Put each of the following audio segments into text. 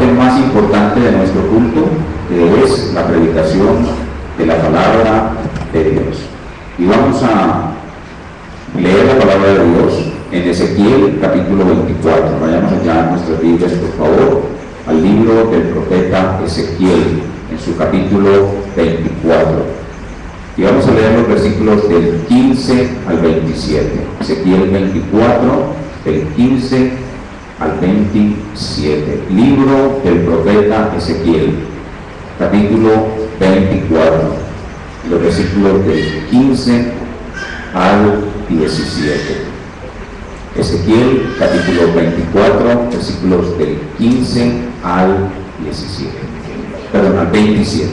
parte más importante de nuestro culto, que es la predicación de la palabra de Dios. Y vamos a leer la palabra de Dios en Ezequiel capítulo 24. Vayamos allá en nuestras Biblias, por favor, al libro del profeta Ezequiel, en su capítulo 24. Y vamos a leer los versículos del 15 al 27. Ezequiel 24, del 15 al 27. Libro del profeta Ezequiel, capítulo 24, los versículos del 15 al 17. Ezequiel, capítulo 24, versículos del 15 al 17. Perdón, al 27.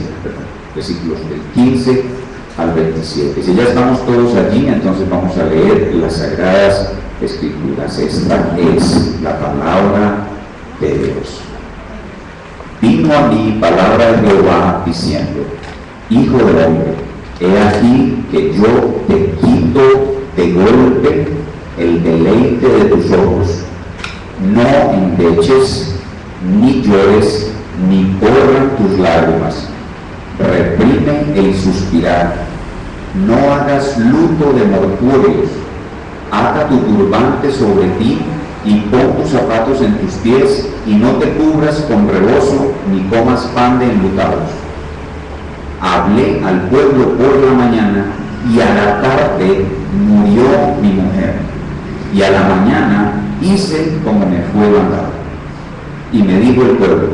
Versículos del 15 al 27. Si ya estamos todos allí, entonces vamos a leer las Sagradas Escrituras. Esta es la palabra de Dios. Vino a mí palabra de Jehová diciendo: Hijo del hombre, he aquí que yo te quito de golpe el deleite de tus ojos. No endeches, ni llores, ni corran tus lágrimas. Reprime el suspirar. No hagas luto de mortuorios. Ata tu turbante sobre ti y pon tus zapatos en tus pies, y no te cubras con rebozo ni comas pan de enlutados. Hablé al pueblo por la mañana, y a la tarde murió mi mujer, y a la mañana hice como me fue mandado. Y me dijo el pueblo: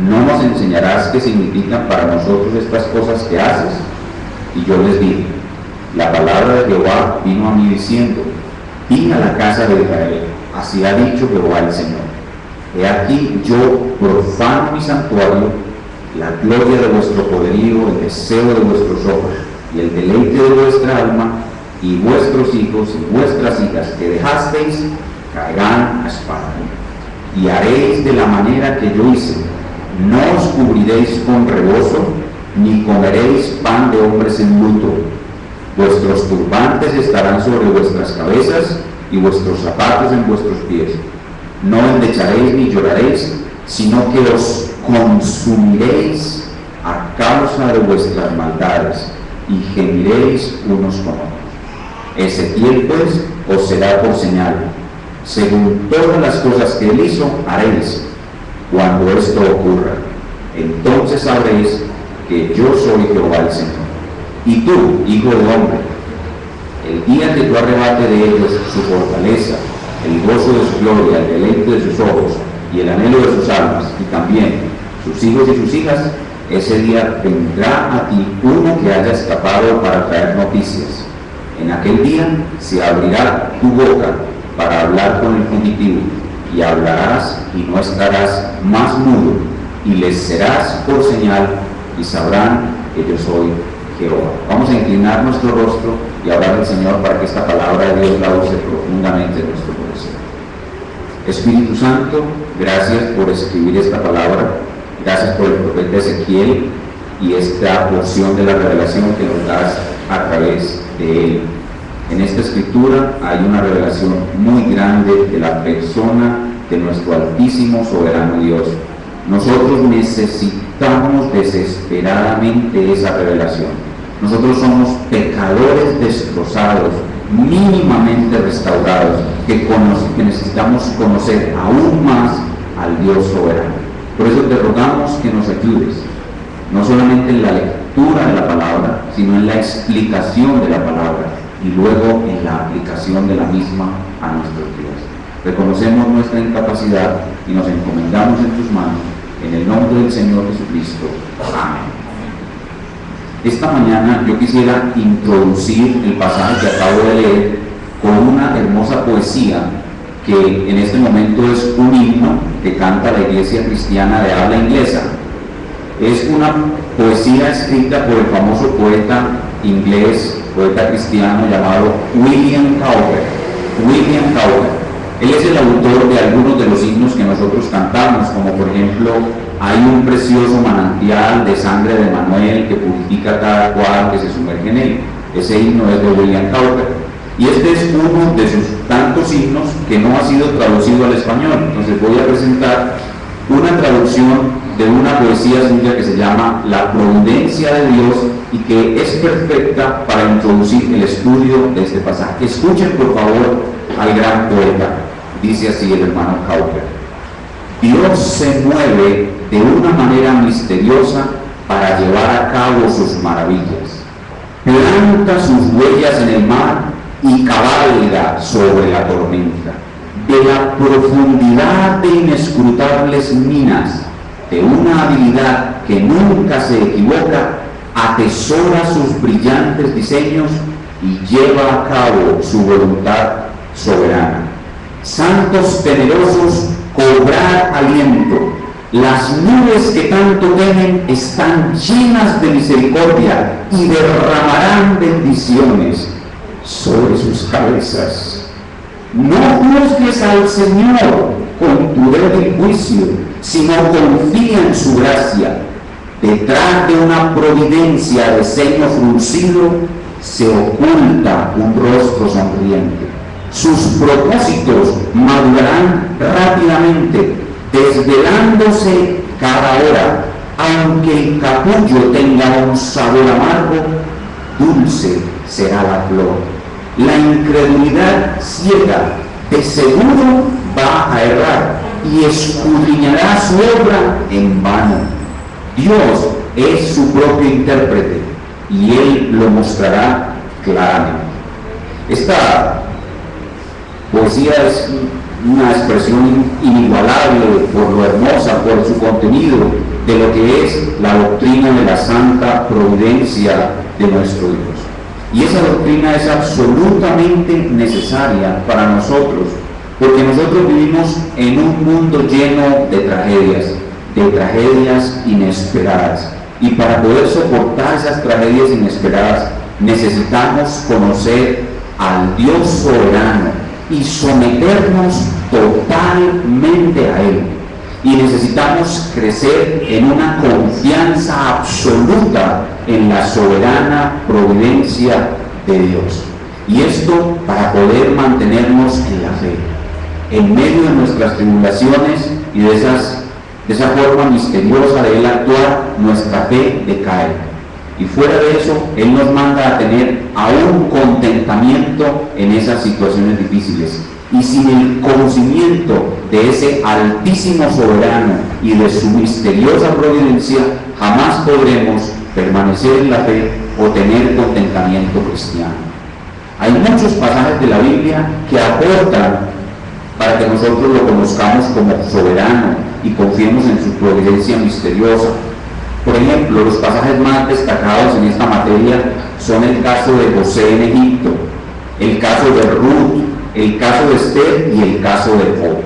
¿no nos enseñarás qué significan para nosotros estas cosas que haces? Y yo les dije: la palabra de Jehová vino a mí diciendo: di a la casa de Israel, así ha dicho Jehová el Señor: he aquí yo profano mi santuario, la gloria de vuestro poderío, el deseo de vuestros ojos y el deleite de vuestra alma, y vuestros hijos y vuestras hijas que dejasteis caerán a espada. Y haréis de la manera que yo hice: no os cubriréis con rebozo, ni comeréis pan de hombres en luto. Vuestros turbantes estarán sobre vuestras cabezas, y vuestros zapatos en vuestros pies. No endecharéis ni lloraréis, sino que os consumiréis a causa de vuestras maldades, y gemiréis unos con otros. Ezequiel pues os será por señal. Según todas las cosas que él hizo, haréis. Cuando esto ocurra, entonces sabréis que yo soy Jehová el Señor. Y tú, hijo del hombre, el día que tú arrebates de ellos su fortaleza, el gozo de su gloria, el deleite de sus ojos y el anhelo de sus almas, y también sus hijos y sus hijas, ese día vendrá a ti uno que haya escapado para traer noticias. En aquel día se abrirá tu boca para hablar con el fugitivo, y hablarás y no estarás más mudo, y les serás por señal, y sabrán que yo soy Jehová. Vamos a inclinar nuestro rostro y hablar al Señor para que esta palabra de Dios la use profundamente en nuestro corazón. Espíritu Santo, gracias por escribir esta palabra, gracias por el profeta Ezequiel y esta porción de la revelación que nos das a través de él. En esta escritura hay una revelación muy grande de la persona de nuestro altísimo soberano Dios. Nosotros necesitamos desesperadamente esa revelación. Nosotros somos pecadores destrozados, mínimamente restaurados, que necesitamos conocer aún más al Dios soberano. Por eso te rogamos que nos ayudes, no solamente en la lectura de la palabra, sino en la explicación de la palabra y luego en la aplicación de la misma a nuestros días. Reconocemos nuestra incapacidad y nos encomendamos en tus manos, en el nombre del Señor Jesucristo. Amén. Esta mañana yo quisiera introducir el pasaje que acabo de leer con una hermosa poesía que en este momento es un himno que canta la Iglesia Cristiana de habla inglesa. Es una poesía escrita por el famoso poeta inglés, poeta cristiano llamado William Cowper. William Cowper. Él es el autor de algunos de los himnos que nosotros cantamos, como por ejemplo: hay un precioso manantial de sangre de Manuel que purifica cada cual que se sumerge en él. Ese himno es de William Cowper. Y este es uno de sus tantos himnos que no ha sido traducido al español. Entonces voy a presentar una traducción traducción de una poesía suya que se llama La providencia de Dios y que es perfecta para introducir el estudio de este pasaje. Escuchen por favor al gran poeta. Dice así el hermano Cowper: Dios se mueve de una manera misteriosa para llevar a cabo sus maravillas. Planta sus huellas en el mar y cabalga sobre la tormenta. De la profundidad de inescrutables minas, de una habilidad que nunca se equivoca, atesora sus brillantes diseños y lleva a cabo su voluntad soberana. Santos temerosos, cobrad aliento. Las nubes que tanto temen están llenas de misericordia y derramarán bendiciones sobre sus cabezas. No juzgues al Señor con tu débil juicio, sino confía en su gracia. Detrás de una providencia de ceño fruncido se oculta un rostro sonriente. Sus propósitos madurarán rápidamente, desvelándose cada hora. Aunque el capullo tenga un sabor amargo, dulce será la flor. La incredulidad ciega de seguro va a errar y escudriñará su obra en vano. Dios es su propio intérprete y Él lo mostrará claramente. Esta poesía es una expresión inigualable por lo hermosa, por su contenido, de lo que es la doctrina de la santa providencia de nuestro Dios. Y esa doctrina es absolutamente necesaria para nosotros, porque nosotros vivimos en un mundo lleno de tragedias inesperadas. Y para poder soportar esas tragedias inesperadas, necesitamos conocer al Dios soberano y someternos totalmente a Él. Y necesitamos crecer en una confianza absoluta en la soberana providencia de Dios. Y esto para poder mantenernos en la fe, en medio de nuestras tribulaciones y de esa forma misteriosa de Él actuar, nuestra fe decae. Y fuera de eso, Él nos manda a tener aún contentamiento en esas situaciones difíciles. Y sin el conocimiento de ese altísimo soberano y de su misteriosa providencia, jamás podremos permanecer en la fe o tener contentamiento cristiano. Hay muchos pasajes de la Biblia que aportan para que nosotros lo conozcamos como soberano y confiemos en su providencia misteriosa. Por ejemplo, los pasajes más destacados en esta materia son el caso de José en Egipto, el caso de Ruth, el caso de Esther y el caso de Job.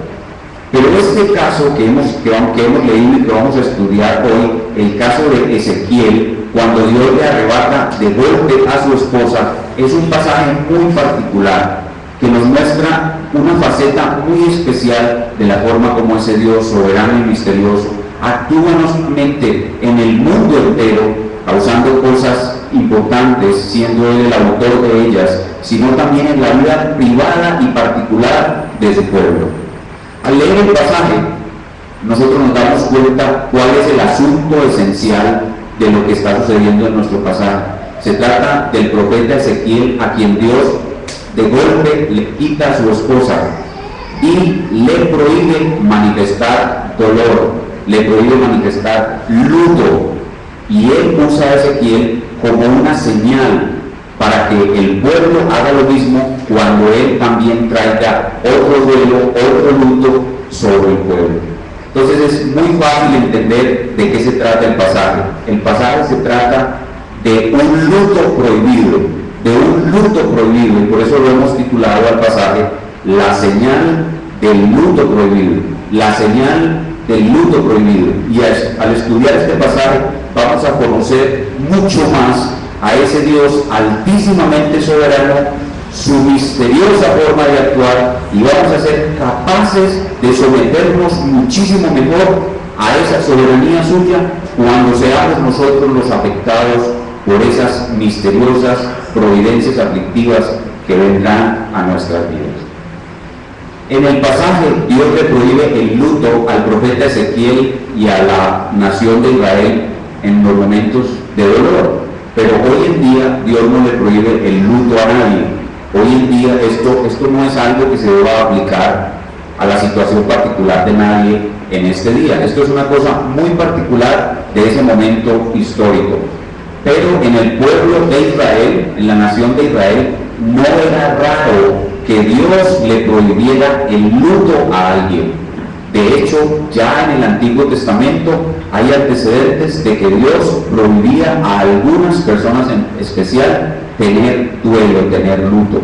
Pero este caso que hemos leído y que vamos a estudiar hoy, el caso de Ezequiel, cuando Dios le arrebata de golpe a su esposa, es un pasaje muy particular que nos muestra una faceta muy especial de la forma como ese Dios soberano y misterioso actúa no solamente en el mundo entero, causando cosas importantes, siendo Él el autor de ellas, sino también en la vida privada y particular de su pueblo. Al leer el pasaje, nosotros nos damos cuenta cuál es el asunto esencial de lo que está sucediendo en nuestro pasaje. Se trata del profeta Ezequiel, a quien Dios de golpe le quita a su esposa y le prohíbe manifestar dolor, le prohíbe manifestar luto, y él usa a Ezequiel como una señal para que el pueblo haga lo mismo cuando él también traiga otro duelo, otro luto sobre el pueblo. Entonces es muy fácil entender de qué se trata el pasaje. El pasaje se trata de un luto prohibido, y por eso lo hemos titulado al pasaje La señal del luto prohibido, la señal del luto prohibido. Y al estudiar este pasaje vamos a conocer mucho más a ese Dios altísimamente soberano, su misteriosa forma de actuar, y vamos a ser capaces de someternos muchísimo mejor a esa soberanía suya cuando seamos nosotros los afectados por esas misteriosas providencias aflictivas que vendrán a nuestras vidas. En el pasaje, Dios le prohíbe el luto al profeta Ezequiel y a la nación de Israel en los momentos de dolor. Pero hoy en día Dios no le prohíbe el luto a nadie. Hoy en día esto no es algo que se deba aplicar a la situación particular de nadie en este día. Esto es una cosa muy particular de ese momento histórico. Pero en el pueblo de Israel, en la nación de Israel, no era raro que Dios le prohibiera el luto a alguien. De hecho, ya en el Antiguo Testamento hay antecedentes de que Dios prohibía a algunas personas en especial tener duelo, tener luto.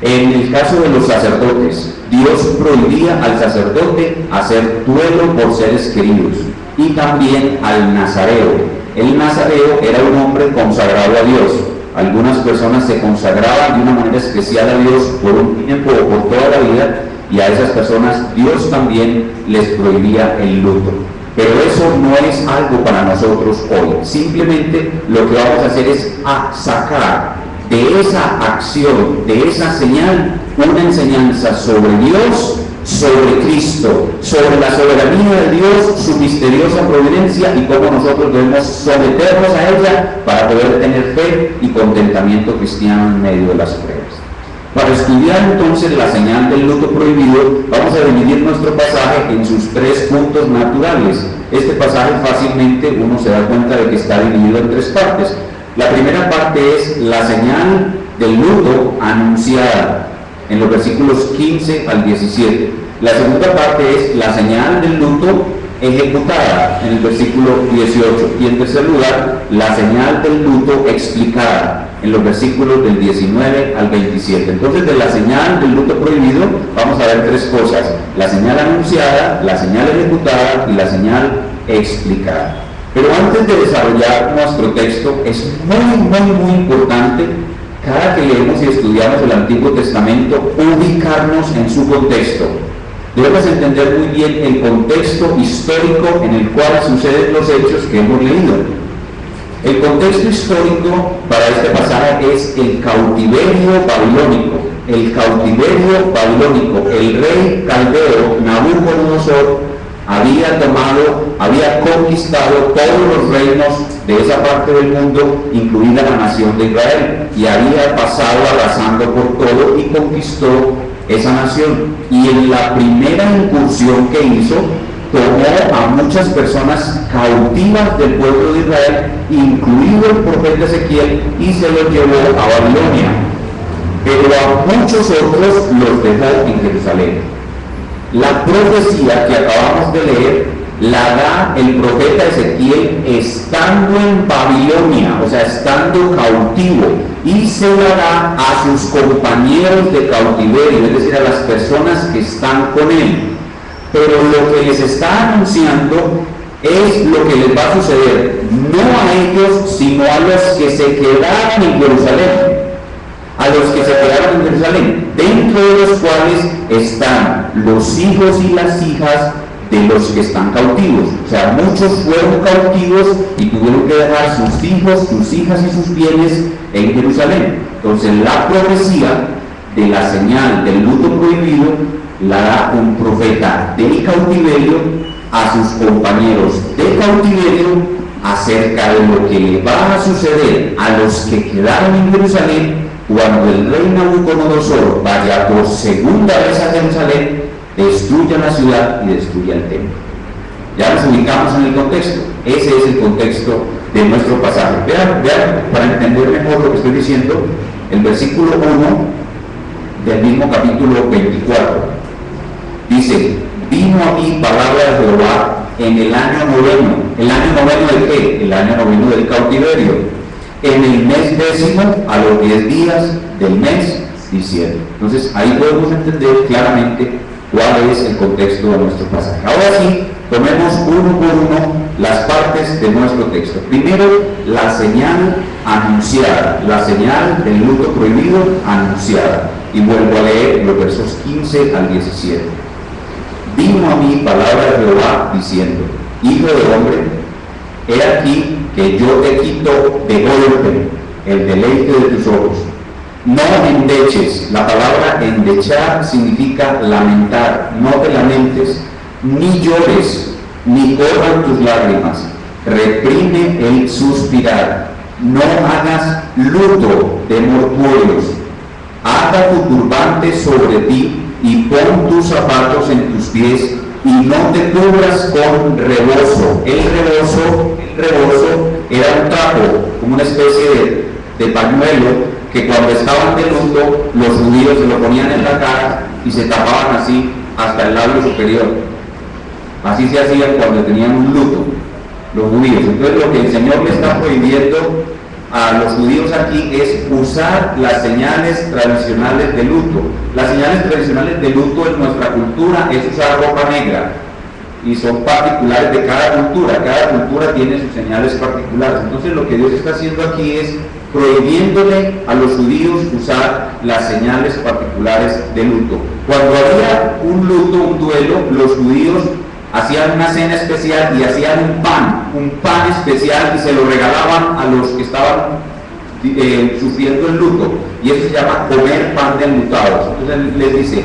En el caso de los sacerdotes, Dios prohibía al sacerdote hacer duelo por seres queridos, y también al nazareo. El nazareo era un hombre consagrado a Dios. Algunas personas se consagraban de una manera especial a Dios por un tiempo o por toda la vida, y a esas personas Dios también les prohibía el luto. Pero eso no es algo para nosotros hoy. Simplemente lo que vamos a hacer es sacar de esa acción, de esa señal, una enseñanza sobre Dios, sobre Cristo, sobre la soberanía de Dios, su misteriosa providencia y cómo nosotros debemos someternos a ella para poder tener fe y contentamiento cristiano en medio de las pruebas. Para estudiar entonces la señal del luto prohibido, vamos a dividir nuestro pasaje en sus 3 puntos naturales. Este pasaje fácilmente uno se da cuenta de que está dividido en 3 partes. La primera parte es la señal del luto anunciada, en los versículos 15 al 17. La segunda parte es la señal del luto ejecutada, en el versículo 18. Y en tercer lugar, la señal del luto explicada, en los versículos del 19 al 27. Entonces, de la señal del luto prohibido vamos a ver 3 cosas: la señal anunciada, la señal ejecutada y la señal explicada. Pero antes de desarrollar nuestro texto, es muy importante, cada que leemos y estudiamos el Antiguo Testamento, ubicarnos en su contexto. Debemos entender muy bien el contexto histórico en el cual suceden los hechos que hemos leído. El contexto histórico para este pasaje es el cautiverio babilónico. El cautiverio babilónico. El rey caldeo Nabucodonosor había conquistado todos los reinos de esa parte del mundo, incluida la nación de Israel, y había pasado arrasando por todo y conquistó esa nación. Y en la primera incursión que hizo, tomó a muchas personas cautivas del pueblo de Israel, incluido el profeta Ezequiel, y se los llevó a Babilonia. Pero a muchos otros los dejó en Jerusalén. La profecía que acabamos de leer la da el profeta Ezequiel estando en Babilonia, o sea, estando cautivo, y se la da a sus compañeros de cautiverio, es decir, a las personas que están con él. Pero lo que les está anunciando es lo que les va a suceder, no a ellos, sino a los que se quedaron en Jerusalén. A los que se quedaron en Jerusalén, dentro de los cuales están los hijos y las hijas de los que están cautivos. O sea, muchos fueron cautivos y tuvieron que dejar sus hijos, sus hijas y sus bienes en Jerusalén. Entonces, la profecía de la señal del luto prohibido la da un profeta del cautiverio a sus compañeros de cautiverio acerca de lo que le va a suceder a los que quedaron en Jerusalén cuando el rey Nabucodonosor vaya por segunda vez a Jerusalén, destruya la ciudad y destruya el templo. Ya nos ubicamos en el contexto. Ese es el contexto de nuestro pasaje. Vean, para entender mejor lo que estoy diciendo, el versículo 1 del mismo capítulo 24 dice: vino a mí palabra de Jehová en el año noveno. ¿El año noveno de qué? El año noveno del cautiverio. En el mes 10º, a los 10 días del mes diciembre. Entonces, ahí podemos entender claramente cuál es el contexto de nuestro pasaje. Ahora sí, tomemos uno por uno las partes de nuestro texto. Primero, la señal anunciada, la señal del luto prohibido anunciada. Y vuelvo a leer los versos 15 al 17. Vino a mí palabra de Jehová diciendo: hijo de hombre, he aquí que yo te quito de golpe el deleite de tus ojos. No endeches. La palabra endechar significa lamentar. No te lamentes, ni llores. ni corran tus lágrimas, reprime el suspirar, no hagas luto de mortuorios, ata tu turbante sobre ti y pon tus zapatos en tus pies y no te cubras con rebozo. El rebozo era un trapo, como una especie de pañuelo que cuando estaban de luto los judíos se lo ponían en la cara y se tapaban así hasta el labio superior. Así se hacía cuando tenían un luto los judíos. Entonces lo que el Señor le está prohibiendo a los judíos aquí es usar las señales tradicionales de luto. Las señales tradicionales de luto en nuestra cultura es usar ropa negra y son particulares de cada cultura tiene sus señales particulares. Entonces lo que Dios está haciendo aquí es prohibiéndole a los judíos usar las señales particulares de luto. Cuando había un luto, un duelo, los judíos hacían una cena especial y hacían un pan especial y se lo regalaban a los que estaban sufriendo el luto, y eso se llama comer pan de enlutados. Entonces les dice,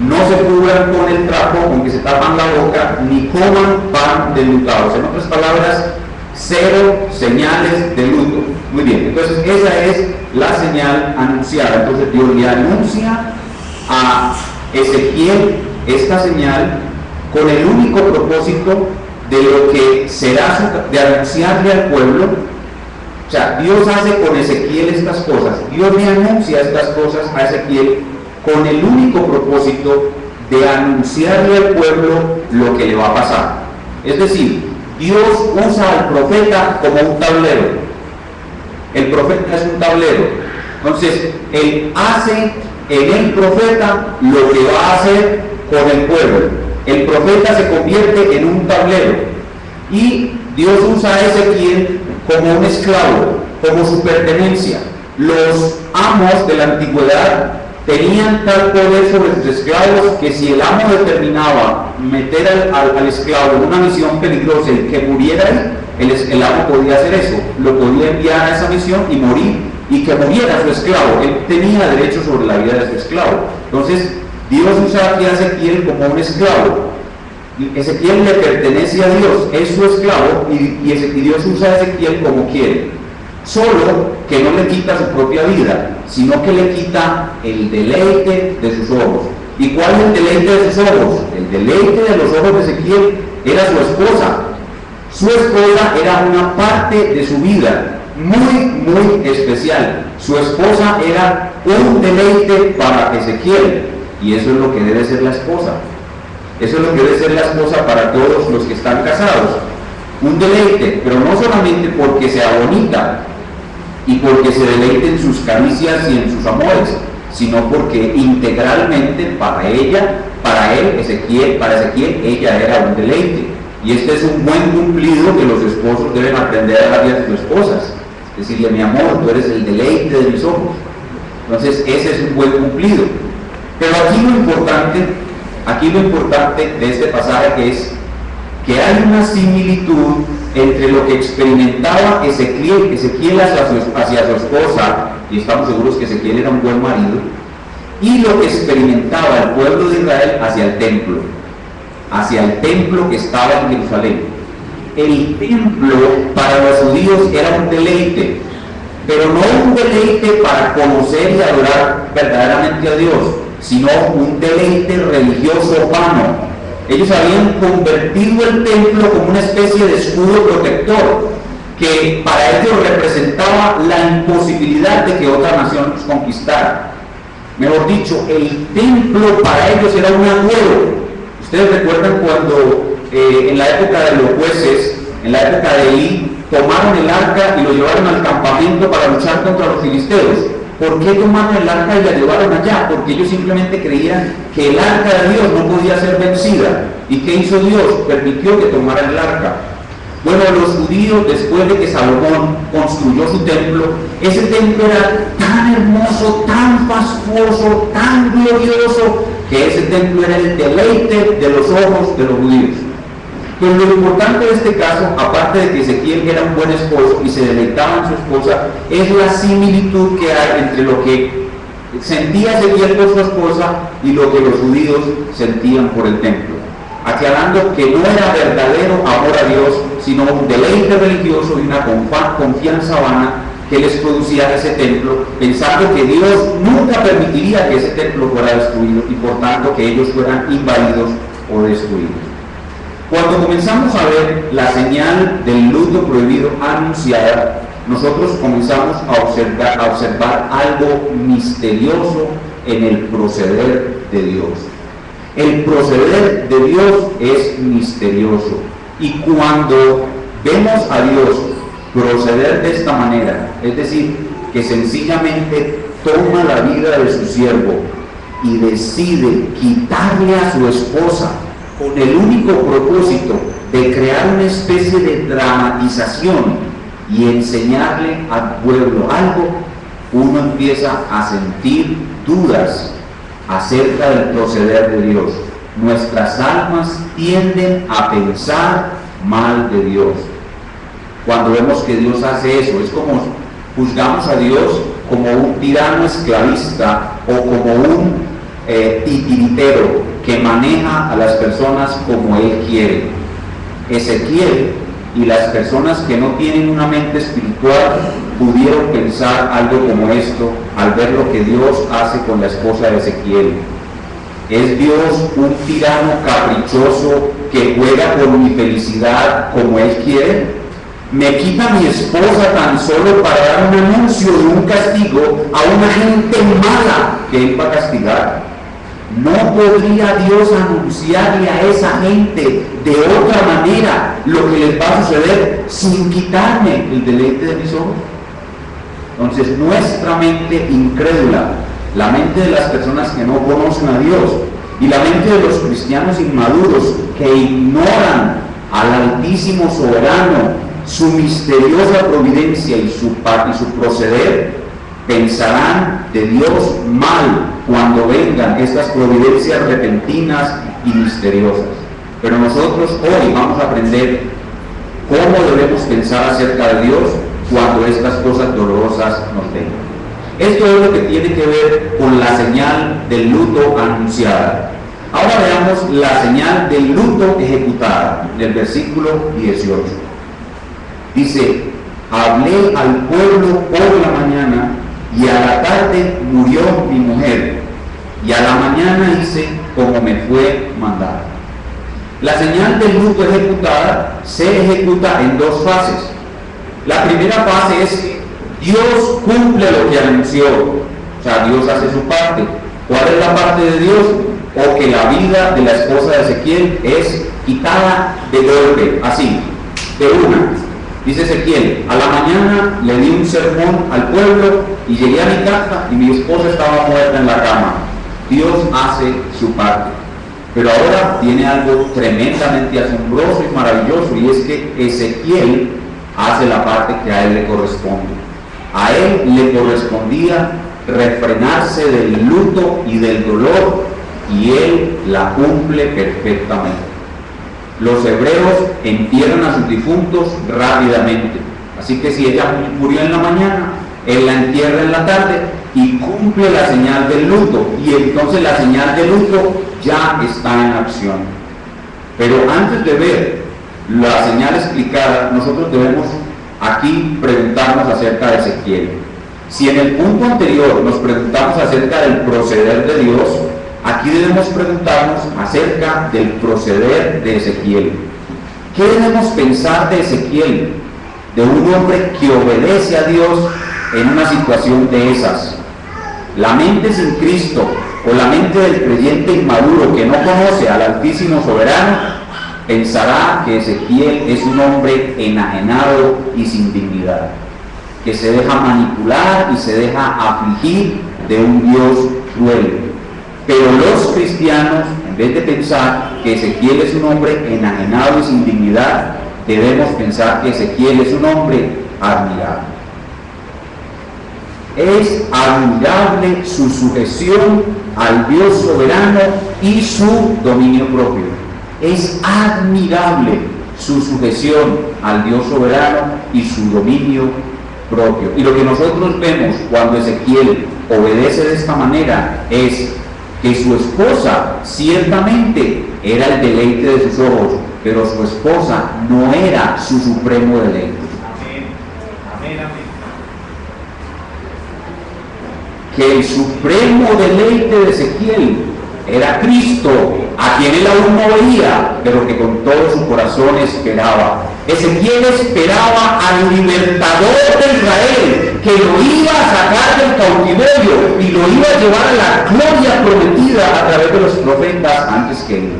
no se cubran con el trapo con que se tapan la boca, ni coman pan de enlutados. En otras palabras, cero señales de luto. Muy bien, entonces esa es la señal anunciada. Entonces Dios le anuncia a Ezequiel esta señal con el único propósito de lo que será de anunciarle al pueblo. O sea, Dios hace con Ezequiel estas cosas, Dios le anuncia estas cosas a Ezequiel con el único propósito de anunciarle al pueblo lo que le va a pasar. Es decir, Dios usa al profeta como un tablero. El profeta es un tablero. Entonces, Él hace en el profeta lo que va a hacer con el pueblo. El profeta se convierte en un tablero y Dios usa a Ezequiel como un esclavo, como su pertenencia. Los amos de la antigüedad tenían tal poder sobre sus esclavos que si el amo determinaba meter al esclavo en una misión peligrosa y que muriera, el amo podía hacer eso, lo podía enviar a esa misión y morir, y que muriera su esclavo. Él tenía derecho sobre la vida de su esclavo. Entonces Dios usa aquí a Ezequiel como un esclavo. Ezequiel le pertenece a Dios, es su esclavo, y Dios usa a Ezequiel como quiere. Solo que no le quita su propia vida, sino que le quita el deleite de sus ojos. ¿Y cuál es el deleite de sus ojos? El deleite de los ojos de Ezequiel era su esposa. Su esposa era una parte de su vida muy especial. Su esposa era un deleite para Ezequiel, y eso es lo que debe ser la esposa. Eso es lo que debe ser la esposa para todos los que están casados. Un deleite, pero no solamente porque sea bonita y porque se deleite en sus caricias y en sus amores, sino porque integralmente para ella, para Ezequiel, ella era un deleite. Y este es un buen cumplido que los esposos deben aprender a darle a sus esposas. Decirle, mi amor, tú eres el deleite de mis ojos. Entonces, ese es un buen cumplido. Pero aquí lo importante de este pasaje es que hay una similitud entre lo que experimentaba Ezequiel hacia su esposa, y estamos seguros que Ezequiel era un buen marido, y lo que experimentaba el pueblo de Israel hacia el templo que estaba en Jerusalén. El templo para los judíos era un deleite, pero no un deleite para conocer y adorar verdaderamente a Dios, sino un deleite religioso vano. Ellos habían convertido el templo como una especie de escudo protector, que para ellos representaba la imposibilidad de que otra nación los conquistara. Mejor dicho, el templo para ellos era un agüero. Ustedes recuerdan cuando en la época de los jueces, en la época de Elí, tomaron el arca y lo llevaron al campamento para luchar contra los filisteos. ¿Por qué tomaron el arca y la llevaron allá? Porque ellos simplemente creían que el arca de Dios no podía ser vencida. ¿Y qué hizo Dios? Permitió que tomaran el arca. Bueno, los judíos, después de que Salomón construyó su templo, ese templo era tan hermoso, tan fastuoso, tan glorioso, que ese templo era el deleite de los ojos de los judíos. Pero lo importante de este caso, aparte de que Ezequiel era un buen esposo y se deleitaba en su esposa, es la similitud que hay entre lo que sentía Ezequiel por su esposa y lo que los judíos sentían por el templo. aclarando que no era verdadero amor a Dios, sino un deleite religioso y una confianza vana que les producía ese templo, pensando que Dios nunca permitiría que ese templo fuera destruido y por tanto que ellos fueran invadidos o destruidos. Cuando comenzamos a ver la señal del luto prohibido anunciada, nosotros comenzamos a observar algo misterioso en el proceder de Dios. El proceder de Dios es misterioso, y cuando vemos a Dios proceder de esta manera, es decir, que sencillamente toma la vida de su siervo y decide quitarle a su esposa con el único propósito de crear una especie de dramatización y enseñarle al pueblo algo, uno empieza a sentir dudas acerca del proceder de Dios. Nuestras almas tienden a pensar mal de Dios. Cuando vemos que Dios hace eso, es como juzgamos a Dios como un tirano esclavista o como un titiritero que maneja a las personas como él quiere. Ezequiel y las personas que no tienen una mente espiritual pudieron pensar algo como esto al ver lo que Dios hace con la esposa de Ezequiel. ¿Es Dios un tirano caprichoso que juega con mi felicidad como él quiere? ¿Me quita mi esposa tan solo para dar un anuncio de un castigo a una gente mala que él va a castigar? ¿No podría Dios anunciarle a esa gente de otra manera lo que les va a suceder sin quitarme el deleite de mis ojos? Entonces, nuestra mente incrédula, la mente de las personas que no conocen a Dios y la mente de los cristianos inmaduros que ignoran al Altísimo Soberano, su misteriosa providencia y su proceder, pensarán de Dios mal cuando vengan estas providencias repentinas y misteriosas. Pero nosotros hoy vamos a aprender cómo debemos pensar acerca de Dios cuando estas cosas dolorosas nos vengan. Esto es lo que tiene que ver con la señal del luto anunciada. Ahora veamos la señal del luto ejecutada, del versículo 18. Dice: hablé al pueblo por la mañana y a la tarde murió mi mujer, y a la mañana hice como me fue mandado. La señal del luto ejecutada se ejecuta en dos fases. La primera fase es que Dios cumple lo que anunció, o sea, Dios hace su parte. ¿Cuál es la parte de Dios? O que la vida de la esposa de Ezequiel es quitada de golpe, así, de una. Dice Ezequiel: a la mañana le di un sermón al pueblo y llegué a mi casa y mi esposa estaba muerta en la cama. Dios hace su parte. Pero ahora tiene algo tremendamente asombroso y maravilloso, y es que Ezequiel hace la parte que a él le corresponde. A él le correspondía refrenarse del luto y del dolor, y él la cumple perfectamente. Los hebreos entierran a sus difuntos rápidamente, así que si ella murió en la mañana, él la entierra en la tarde y cumple la señal del luto, y entonces la señal del luto ya está en acción. Pero antes de ver la señal explicada, nosotros debemos aquí preguntarnos acerca de Ezequiel. Si en el punto anterior nos preguntamos acerca del proceder de Dios, aquí debemos preguntarnos acerca del proceder de Ezequiel. ¿Qué debemos pensar de Ezequiel? De un hombre que obedece a Dios en una situación de esas. La mente sin Cristo, o la mente del creyente inmaduro que no conoce al Altísimo Soberano, pensará que Ezequiel es un hombre enajenado y sin dignidad, que se deja manipular y se deja afligir de un Dios cruel. Pero los cristianos, en vez de pensar que Ezequiel es un hombre enajenado y sin dignidad, debemos pensar que Ezequiel es un hombre admirable. Es admirable su sujeción al Dios soberano y su dominio propio. Es admirable su sujeción al Dios soberano y su dominio propio. Y lo que nosotros vemos cuando Ezequiel obedece de esta manera es que su esposa ciertamente era el deleite de sus ojos, pero su esposa no era su supremo deleite. Amén. Amén, amén. Que el supremo deleite de Ezequiel era Cristo, a quien él aún no veía, pero que con todo su corazón esperaba. Ezequiel esperaba al libertador de Israel, que lo iba a sacar del cautiverio y lo iba a llevar a la gloria prometida a través de los profetas antes que él.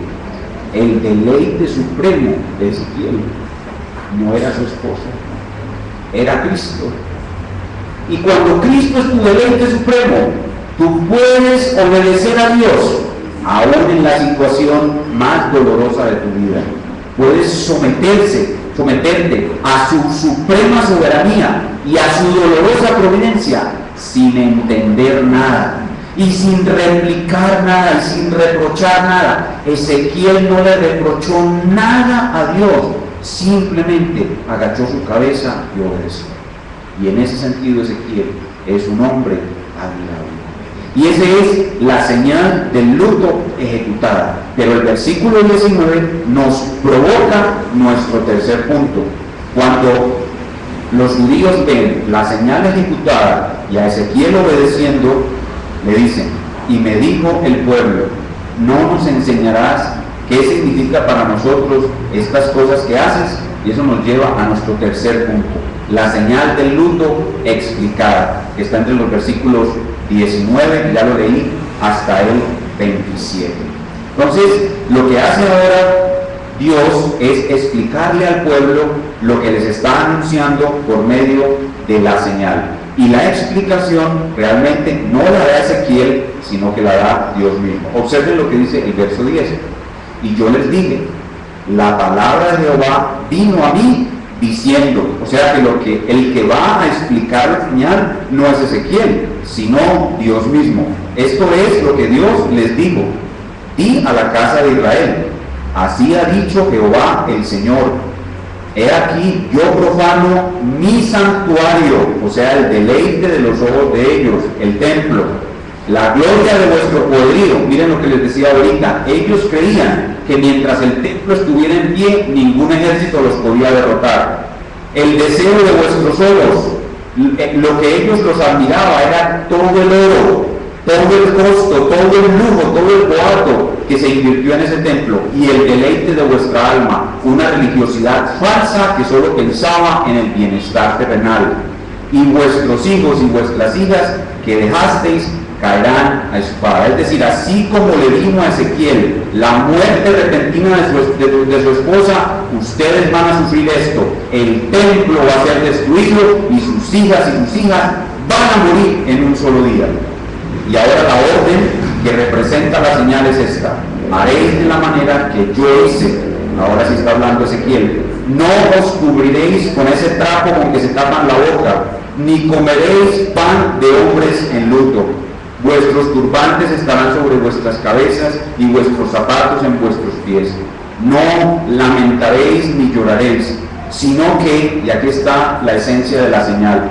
El deleite supremo de Ezequiel no era su esposa, era Cristo. Y cuando Cristo es tu deleite supremo, tú puedes obedecer a Dios, aún en la situación más dolorosa de tu vida. Puedes someterte a su suprema soberanía y a su dolorosa providencia sin entender nada y sin replicar nada y sin reprochar nada. Ezequiel no le reprochó nada a Dios, simplemente agachó su cabeza y obedeció. Y en ese sentido Ezequiel es un hombre admirable. Y esa es la señal del luto ejecutada. Pero el versículo 19 nos provoca nuestro tercer punto. Cuando los judíos ven la señal ejecutada y a Ezequiel obedeciendo, le dicen: y me dijo el pueblo, ¿no nos enseñarás qué significa para nosotros estas cosas que haces? Y eso nos lleva a nuestro tercer punto, la señal del luto explicada, que está entre los versículos 19, ya lo leí, hasta el 27. Entonces, lo que hace ahora Dios es explicarle al pueblo lo que les está anunciando por medio de la señal. Y la explicación realmente no la da Ezequiel, sino que la da Dios mismo. Observen lo que dice el verso 10. Y yo les dije, la palabra de Jehová vino a mí diciendo, o sea que el que va a explicar la señal no es Ezequiel, sino Dios mismo. Esto es lo que Dios les dijo: di a la casa de Israel, así ha dicho Jehová el Señor, he aquí yo profano mi santuario, o sea el deleite de los ojos de ellos, el templo, la gloria de vuestro poderío. Miren lo que les decía ahorita, ellos creían que mientras el templo estuviera en pie, ningún ejército los podía derrotar. El deseo de vuestros ojos, lo que ellos los admiraba era todo el oro, todo el costo, todo el lujo, todo el boato que se invirtió en ese templo, y el deleite de vuestra alma, una religiosidad falsa que solo pensaba en el bienestar terrenal. Y vuestros hijos y vuestras hijas que dejasteis caerán a espada. Es decir, así como le vino a Ezequiel la muerte repentina de su esposa, ustedes van a sufrir esto. El templo va a ser destruido y sus hijas van a morir en un solo día. Y ahora la orden que representa la señal es esta: haréis de la manera que yo hice. Ahora sí está hablando Ezequiel. No os cubriréis con ese trapo con que se tapan la boca, ni comeréis pan de hombres en luto. Vuestros turbantes estarán sobre vuestras cabezas y vuestros zapatos en vuestros pies. No lamentaréis ni lloraréis, sino que, y aquí está la esencia de la señal,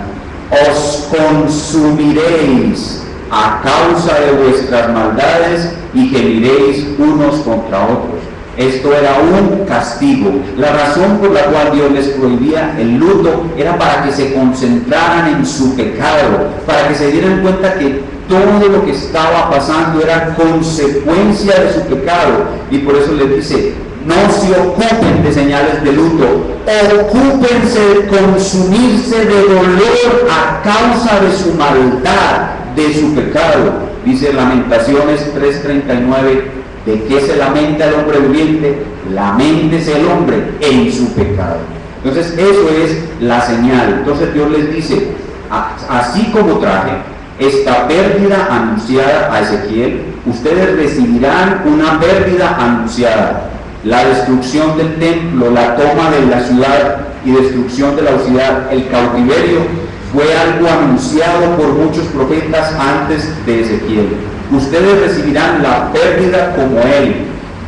os consumiréis a causa de vuestras maldades y gemiréis unos contra otros. Esto era un castigo. La razón por la cual Dios les prohibía el luto era para que se concentraran en su pecado, para que se dieran cuenta que todo lo que estaba pasando era consecuencia de su pecado. Y por eso les dice: no se ocupen de señales de luto, ocúpense de consumirse de dolor a causa de su maldad, de su pecado. Dice Lamentaciones 3:39, ¿de qué se lamenta el hombre viviente? Laméntese el hombre en su pecado. Entonces eso es la señal. Entonces Dios les dice: así como traje esta pérdida anunciada a Ezequiel, ustedes recibirán una pérdida anunciada. La destrucción del templo, la toma de la ciudad y destrucción de la ciudad, el cautiverio, fue algo anunciado por muchos profetas antes de Ezequiel. Ustedes recibirán la pérdida como él.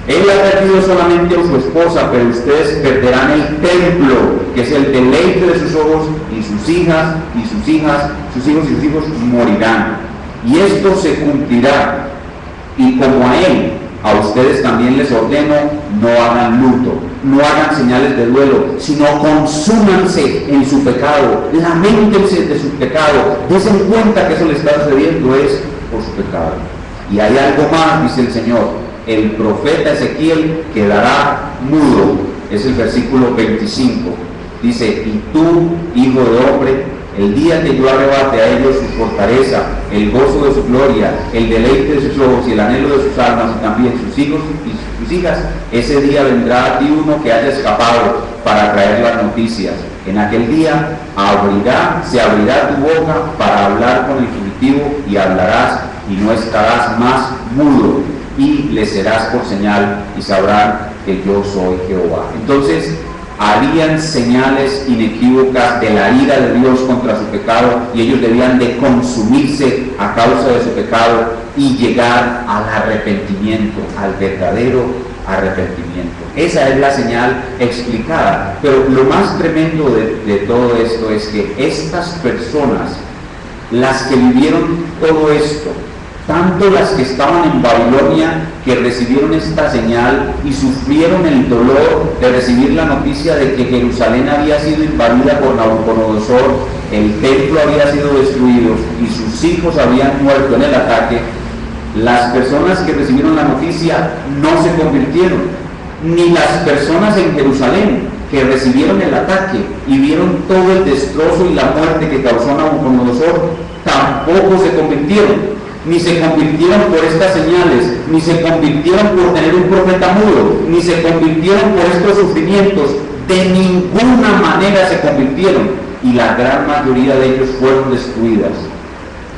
Él ha perdido solamente a su esposa, pero ustedes perderán el templo, que es el deleite de sus ojos, y sus hijas, sus hijos y sus hijos morirán. Y esto se cumplirá. Y como a él a ustedes también les ordeno, no hagan luto, no hagan señales de duelo, sino consúmanse en su pecado, lamentense de su pecado, desen cuenta que eso le está sucediendo es por su pecado. Y hay algo más, dice el Señor, el profeta Ezequiel quedará mudo, es el versículo 25, dice, y tú, hijo de hombre, el día que yo arrebate a ellos su fortaleza, el gozo de su gloria, el deleite de sus ojos y el anhelo de sus almas, y también sus hijos y sus hijas, ese día vendrá a ti uno que haya escapado para traer las noticias. En aquel día se abrirá tu boca para hablar con el fugitivo y hablarás y no estarás más mudo y le serás por señal y sabrán que yo soy Jehová. Entonces, harían señales inequívocas de la ira de Dios contra su pecado y ellos debían de consumirse a causa de su pecado y llegar al arrepentimiento, al verdadero arrepentimiento. Esa es la señal explicada, pero lo más tremendo de todo esto es que estas personas, las que vivieron todo esto, tanto las que estaban en Babilonia, que recibieron esta señal y sufrieron el dolor de recibir la noticia de que Jerusalén había sido invadida por Nabucodonosor, el templo había sido destruido y sus hijos habían muerto en el ataque, las personas que recibieron la noticia no se convirtieron, ni las personas en Jerusalén que recibieron el ataque y vieron todo el destrozo y la muerte que causó Nabucodonosor, tampoco se convirtieron. Ni se convirtieron por estas señales, ni se convirtieron por tener un profeta mudo, ni se convirtieron por estos sufrimientos, de ninguna manera se convirtieron, y la gran mayoría de ellos fueron destruidas.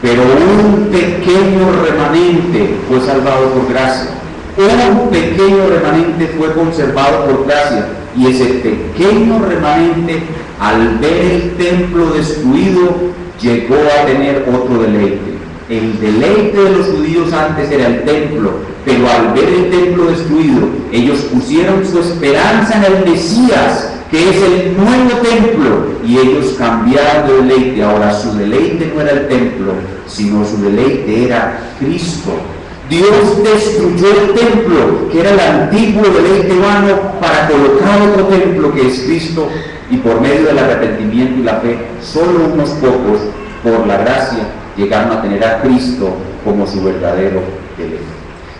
Pero un pequeño remanente fue salvado por gracia, un pequeño remanente fue conservado por gracia, y ese pequeño remanente, al ver el templo destruido, llegó a tener otro deleite. El deleite de los judíos antes era el templo, pero al ver el templo destruido, ellos pusieron su esperanza en el Mesías, que es el nuevo templo, y ellos cambiaron de deleite. Ahora su deleite no era el templo, sino su deleite era Cristo. Dios destruyó el templo, que era el antiguo deleite vano, para colocar otro templo que es Cristo, y por medio del arrepentimiento y la fe, solo unos pocos, por la gracia, llegaron a tener a Cristo como su verdadero deleite.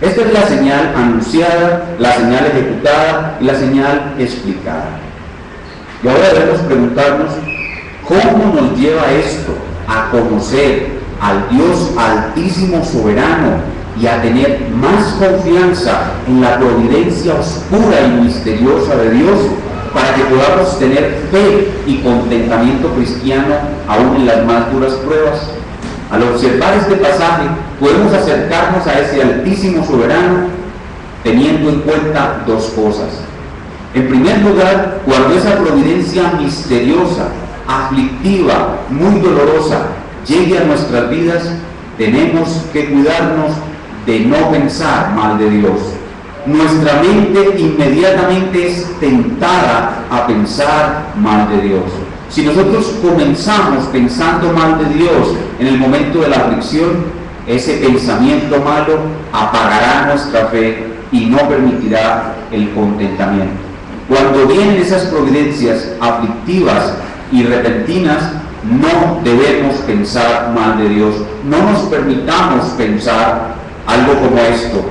Esta es la señal anunciada, la señal ejecutada y la señal explicada. Y ahora debemos preguntarnos, ¿cómo nos lleva esto a conocer al Dios altísimo, soberano, y a tener más confianza en la providencia oscura y misteriosa de Dios, para que podamos tener fe y contentamiento cristiano aún en las más duras pruebas? Al observar este pasaje, podemos acercarnos a ese altísimo soberano teniendo en cuenta dos cosas. En primer lugar, cuando esa providencia misteriosa, aflictiva, muy dolorosa, llegue a nuestras vidas, tenemos que cuidarnos de no pensar mal de Dios. Nuestra mente inmediatamente es tentada a pensar mal de Dios. Si nosotros comenzamos pensando mal de Dios en el momento de la aflicción, ese pensamiento malo apagará nuestra fe y no permitirá el contentamiento. Cuando vienen esas providencias aflictivas y repentinas, no debemos pensar mal de Dios. No nos permitamos pensar algo como esto: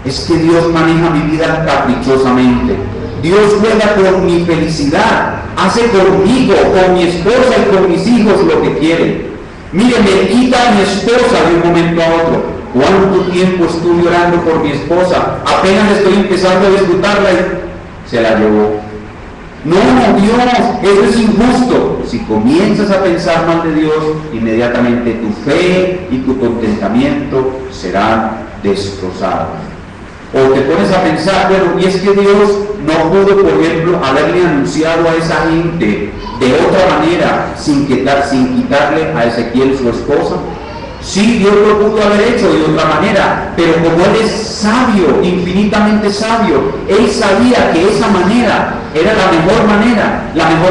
es que Dios maneja mi vida caprichosamente. Dios juega con mi felicidad, hace conmigo, con mi esposa y con mis hijos lo que quiere. Mire, me quita a mi esposa de un momento a otro. ¿Cuánto tiempo estuve orando por mi esposa? Apenas estoy empezando a disfrutarla y se la llevó. No, Dios, eso es injusto. Si comienzas a pensar mal de Dios, inmediatamente tu fe y tu contentamiento serán destrozados. O te pones a pensar, bueno, y es que Dios no pudo, por ejemplo, haberle anunciado a esa gente de otra manera, sin quitarle a Ezequiel su esposa. Sí, Dios lo pudo haber hecho de otra manera, pero como Él es sabio, infinitamente sabio, Él sabía que esa manera era la mejor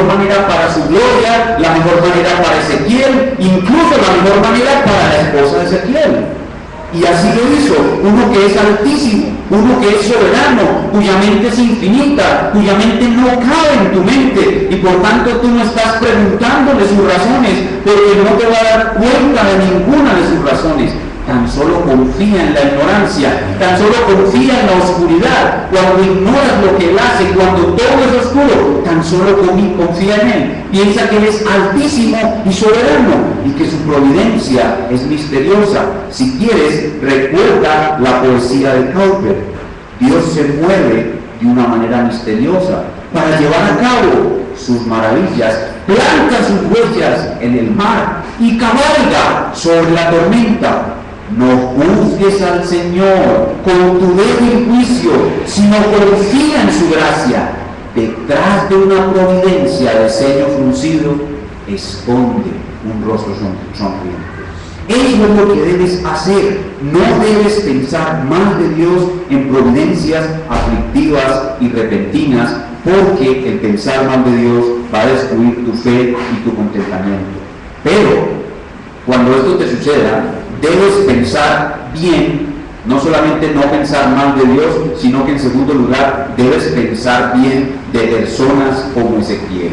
manera para su gloria, la mejor manera para Ezequiel, incluso la mejor manera para la esposa de Ezequiel. Y así lo hizo, uno que es altísimo, uno que es soberano, cuya mente es infinita, cuya mente no cabe en tu mente, y por tanto tú no estás preguntándole sus razones, porque no te va a dar cuenta de ninguna de sus razones. Tan solo confía en la ignorancia, tan solo confía en la oscuridad, cuando ignoras lo que Él hace, cuando todo es oscuro, tan solo confía en Él. Piensa que Él es altísimo y soberano y que su providencia es misteriosa. Si quieres, recuerda la poesía de Cowper. Dios se mueve de una manera misteriosa para llevar a cabo sus maravillas, planta sus huellas en el mar y cabalga sobre la tormenta. No juzgues al Señor con tu débil juicio, sino confía en su gracia. Detrás de una providencia de ceño fruncido, esconde un rostro sonriente. Eso es lo que debes hacer. No debes pensar más de Dios en providencias aflictivas y repentinas, porque el pensar mal de Dios va a destruir tu fe y tu contentamiento. Pero, cuando esto te suceda, debes pensar bien, no solamente no pensar mal de Dios, sino que en segundo lugar debes pensar bien de personas como Ezequiel.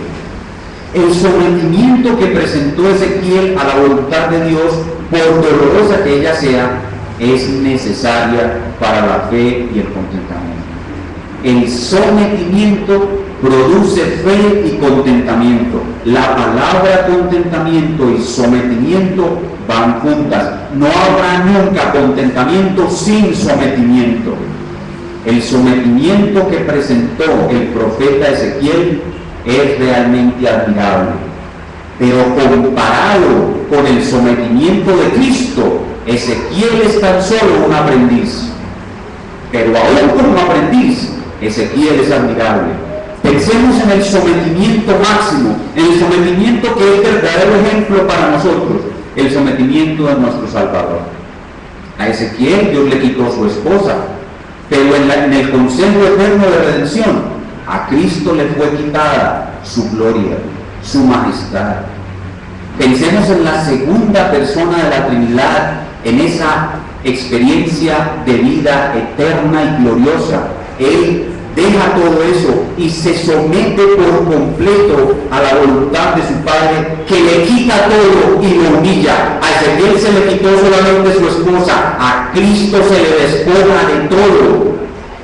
El sometimiento que presentó Ezequiel a la voluntad de Dios, por dolorosa que ella sea, es necesaria para la fe y el contentamiento. El sometimiento produce fe y contentamiento. La palabra contentamiento y sometimiento van juntas. No habrá nunca contentamiento sin sometimiento. El sometimiento que presentó el profeta Ezequiel es realmente admirable, pero comparado con el sometimiento de Cristo, Ezequiel es tan solo un aprendiz. Pero aún como aprendiz, Ezequiel es admirable. Pensemos en el sometimiento máximo, en el sometimiento que es verdadero ejemplo para nosotros, el sometimiento de nuestro Salvador. A Ezequiel Dios le quitó su esposa, pero en el consejo eterno de redención, a Cristo le fue quitada su gloria, su majestad. Pensemos en la segunda persona de la Trinidad, en esa experiencia de vida eterna y gloriosa. Él deja todo eso y se somete por completo a la voluntad de su Padre, que le quita todo y lo humilla. A Ezequiel se le quitó solamente su esposa, a Cristo se le despoja de todo,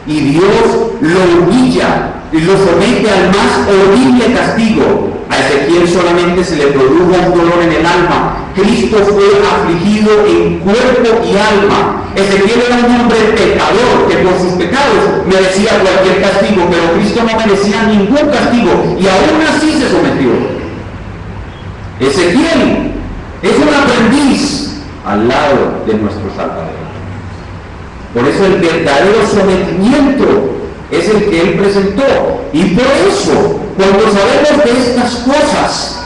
y Dios lo humilla y lo somete al más horrible castigo. A Ezequiel solamente se le produjo un dolor en el alma. Cristo fue afligido en cuerpo y alma. Ezequiel era un hombre pecador que por sus pecados merecía cualquier castigo, pero Cristo no merecía ningún castigo y aún así se sometió. Ezequiel es un aprendiz al lado de nuestro Salvador. Por eso el verdadero sometimiento es el que Él presentó. Y por eso, cuando sabemos de estas cosas,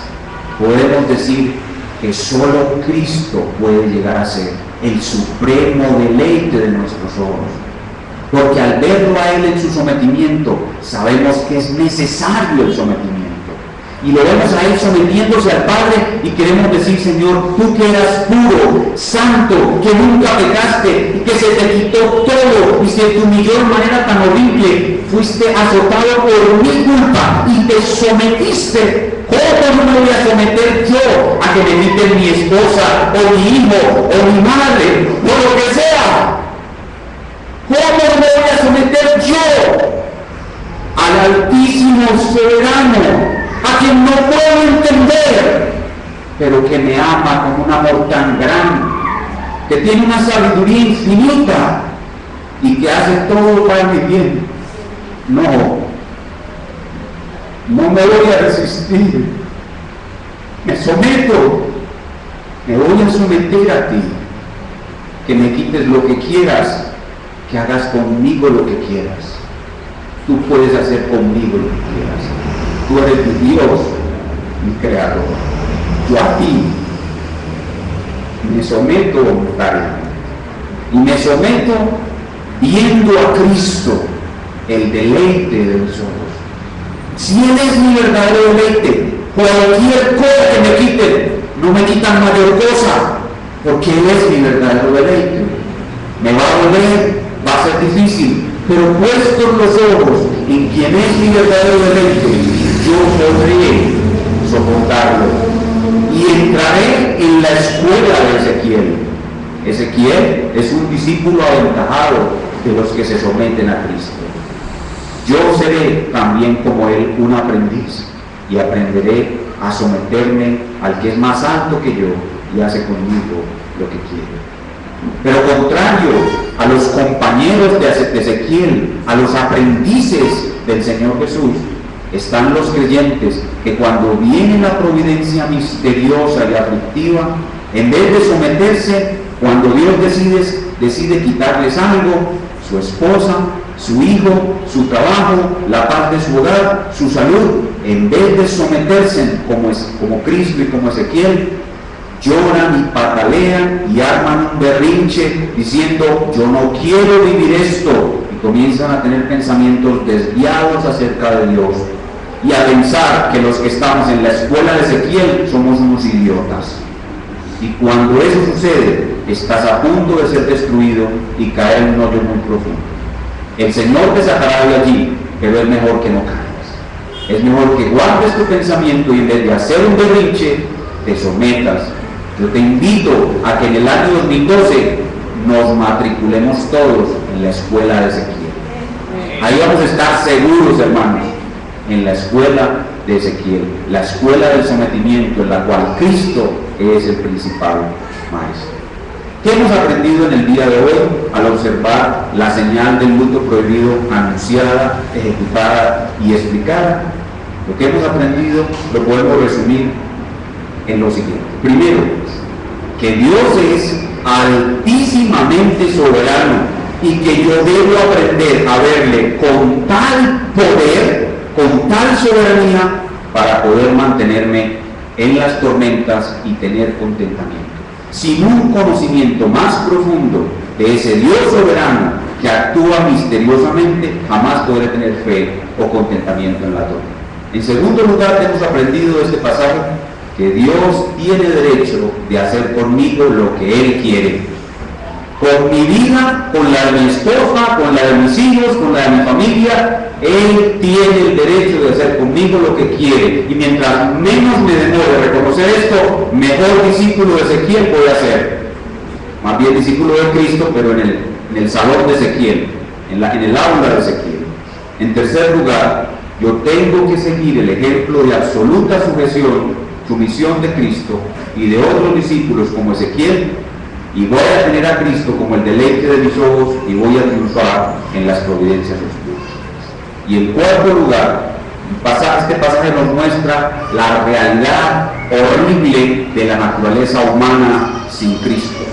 podemos decir que solo Cristo puede llegar a ser el supremo deleite de nuestros ojos. Porque al verlo a Él en su sometimiento, sabemos que es necesario el sometimiento. Y lo vemos a Él sometiéndose al Padre y queremos decir: Señor, tú que eras puro, santo, que nunca pecaste y que se te quitó todo y se te humilló de manera tan horrible, fuiste azotado por mi culpa y te sometiste. ¿Cómo no me voy a someter yo a que me quiten mi esposa o mi hijo o mi madre o lo que sea? ¿Cómo no me voy a someter yo al Altísimo Soberano, a quien no puedo entender, pero que me ama con un amor tan grande, que tiene una sabiduría infinita y que hace todo para mi bien? No me voy a resistir, me someto, me voy a someter a ti, que me quites lo que quieras, que hagas conmigo lo que quieras. Tú puedes hacer conmigo lo que quieras. Tú eres mi Dios, mi Creador. Yo a ti me someto voluntariamente. Y me someto viendo a Cristo, el deleite de los ojos. Si Él es mi verdadero deleite, cualquier cosa que me quiten, no me quitan mayor cosa, porque Él es mi verdadero deleite. Me va a doler, va a ser difícil, pero puestos los ojos en quien es mi verdadero deleite, yo podré soportarlo. Y entraré en la escuela de Ezequiel. Ezequiel es un discípulo aventajado de los que se someten a Cristo. Yo seré también como él un aprendiz y aprenderé a someterme al que es más alto que yo y hace conmigo lo que quiere. Pero contrario a los compañeros de Ezequiel, a los aprendices del Señor Jesús, están los creyentes que cuando viene la providencia misteriosa y aflictiva, en vez de someterse, cuando Dios decide quitarles algo, su esposa, su hijo, su trabajo, la paz de su hogar, su salud, en vez de someterse como Cristo y como Ezequiel, lloran y patalean y arman un berrinche diciendo: yo no quiero vivir esto, y comienzan a tener pensamientos desviados acerca de Dios y a pensar que los que estamos en la escuela de Ezequiel somos unos idiotas. Y cuando eso sucede, estás a punto de ser destruido y caer en un hoyo muy profundo. El Señor te sacará de allí, pero es mejor que no caigas. Es mejor que guardes tu pensamiento y en vez de hacer un berrinche, te sometas. Yo te invito a que en el año 2012 nos matriculemos todos en la escuela de Ezequiel. Ahí vamos a estar seguros, hermanos, en la escuela de Ezequiel, la escuela del sometimiento, en la cual Cristo es el principal maestro. ¿Qué hemos aprendido en el día de hoy al observar la señal del luto prohibido anunciada, ejecutada y explicada? Lo que hemos aprendido lo podemos resumir en lo siguiente. Primero, que Dios es altísimamente soberano y que yo debo aprender a verle con tal poder, con tal soberanía, para poder mantenerme en las tormentas y tener contentamiento. Sin un conocimiento más profundo de ese Dios soberano que actúa misteriosamente, jamás podré tener fe o contentamiento en la tormenta. En segundo lugar, hemos aprendido de este pasaje que Dios tiene derecho de hacer conmigo lo que Él quiere. Con mi vida, con la de mi esposa, con la de mis hijos, con la de mi familia, Él tiene el derecho de hacer conmigo lo que quiere. Y mientras menos me demore a reconocer esto, mejor discípulo de Ezequiel voy a ser. Más bien discípulo de Cristo, pero en el salón de Ezequiel, en el aula de Ezequiel. En tercer lugar, yo tengo que seguir el ejemplo de absoluta sumisión de Cristo y de otros discípulos como Ezequiel, y voy a tener a Cristo como el deleite de mis ojos y voy a triunfar en las providencias oscuras. Y en cuarto lugar, este pasaje nos muestra la realidad horrible de la naturaleza humana sin Cristo,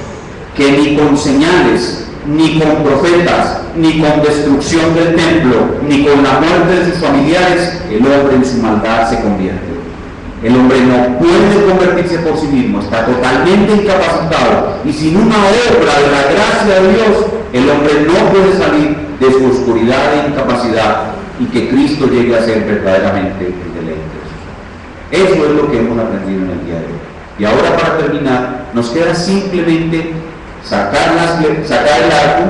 que ni con señales, ni con profetas, ni con destrucción del templo, ni con la muerte de sus familiares, el hombre en su maldad se convierte. El hombre no puede convertirse por sí mismo, está totalmente incapacitado, y sin una obra de la gracia de Dios, el hombre no puede salir de su oscuridad e incapacidad y que Cristo llegue a ser verdaderamente el deleite. Eso es lo que hemos aprendido en el día de hoy. Y ahora, para terminar, nos queda simplemente sacar el arco,